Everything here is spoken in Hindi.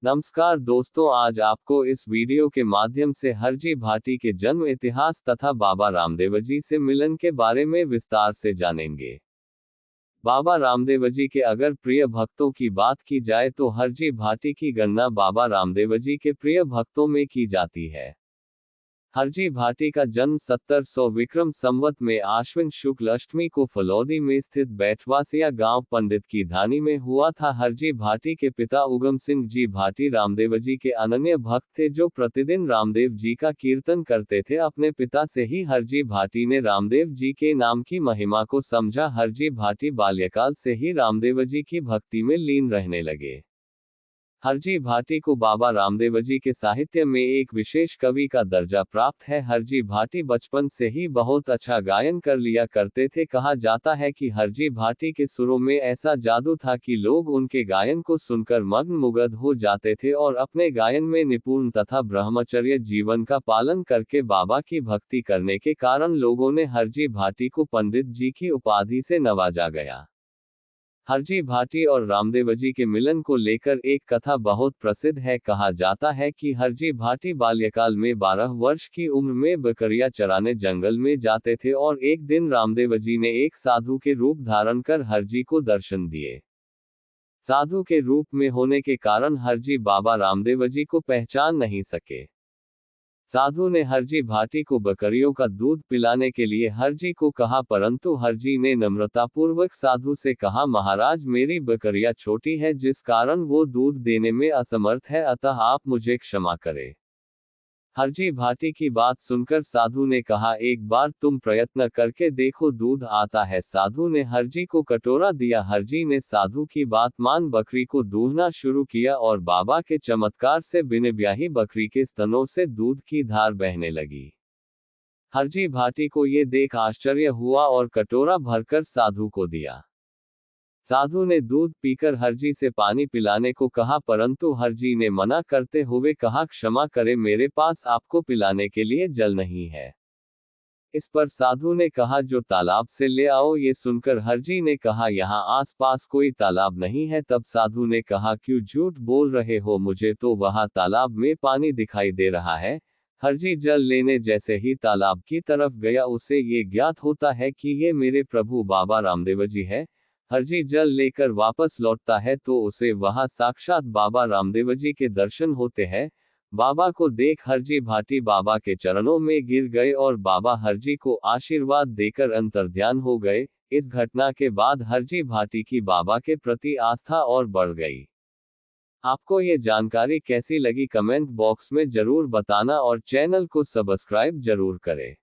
नमस्कार दोस्तों, आज आपको इस वीडियो के माध्यम से हरजी भाटी के जन्म इतिहास तथा बाबा रामदेवजी से मिलन के बारे में विस्तार से जानेंगे। बाबा रामदेवजी के अगर प्रिय भक्तों की बात की जाए तो हरजी भाटी की गणना बाबा रामदेवजी के प्रिय भक्तों में की जाती है। हरजी भाटी का जन्म 1700 विक्रम संवत में आश्विन शुक्ल अष्टमी को फलौदी में स्थित बैठवासिया गांव पंडित की धानी में हुआ था। हरजी भाटी के पिता उगम सिंह जी भाटी रामदेवजी के अनन्य भक्त थे, जो प्रतिदिन रामदेव जी का कीर्तन करते थे। अपने पिता से ही हरजी भाटी ने रामदेव जी के नाम की महिमा को समझा। हरजी भाटी बाल्यकाल से ही रामदेवजी की भक्ति में लीन रहने लगे। हरजी भाटी को बाबा रामदेवजी के साहित्य में एक विशेष कवि का दर्जा प्राप्त है। हरजी भाटी बचपन से ही बहुत अच्छा गायन कर लिया करते थे। कहा जाता है कि हरजी भाटी के सुरों में ऐसा जादू था कि लोग उनके गायन को सुनकर मग्न मुग्ध हो जाते थे और अपने गायन में निपुण तथा ब्रह्मचर्य जीवन का पालन करके बाबा की भक्ति करने के कारण लोगों ने हरजी भाटी को पंडित जी की उपाधि से नवाजा गया। हरजी भाटी और रामदेवजी के मिलन को लेकर एक कथा बहुत प्रसिद्ध है। कहा जाता है कि हरजी भाटी बाल्यकाल में 12 वर्ष की उम्र में बकरियां चराने जंगल में जाते थे और एक दिन रामदेवजी ने एक साधु के रूप धारण कर हरजी को दर्शन दिए। साधु के रूप में होने के कारण हरजी बाबा रामदेवजी को पहचान नहीं सके। साधु ने हरजी भाटी को बकरियों का दूध पिलाने के लिए हरजी को कहा, परंतु हरजी ने नम्रतापूर्वक साधु से कहा, महाराज मेरी बकरियां छोटी है जिस कारण वो दूध देने में असमर्थ है, अतः आप मुझे क्षमा करें। हरजी भाटी की बात सुनकर साधु ने कहा, एक बार तुम प्रयत्न करके देखो, दूध आता है। साधु ने हरजी को कटोरा दिया। हरजी ने साधु की बात मान बकरी को दूहना शुरू किया और बाबा के चमत्कार से बिन ब्याही बकरी के स्तनों से दूध की धार बहने लगी। हरजी भाटी को ये देख आश्चर्य हुआ और कटोरा भरकर साधु को दिया। साधु ने दूध पीकर हरजी से पानी पिलाने को कहा, परंतु हरजी ने मना करते हुए कहा, क्षमा करें, मेरे पास आपको पिलाने के लिए जल नहीं है। इस पर साधु ने कहा, जो तालाब से ले आओ। ये सुनकर हरजी ने कहा, यहाँ आसपास कोई तालाब नहीं है। तब साधु ने कहा, क्यों झूठ बोल रहे हो, मुझे तो वहाँ तालाब में पानी दिखाई दे रहा है। हरजी जल लेने जैसे ही तालाब की तरफ गया, उसे ये ज्ञात होता है कि ये मेरे प्रभु बाबा रामदेवजी है। हरजी जल लेकर वापस लौटता है तो उसे वहां साक्षात बाबा रामदेवजी के दर्शन होते हैं। बाबा को देख हरजी भाटी बाबा के चरणों में गिर गए और बाबा हरजी को आशीर्वाद देकर अंतर्ध्यान हो गए। इस घटना के बाद हरजी भाटी की बाबा के प्रति आस्था और बढ़ गई। आपको ये जानकारी कैसी लगी, कमेंट बॉक्स में जरूर बताना और चैनल को सब्सक्राइब जरूर करें।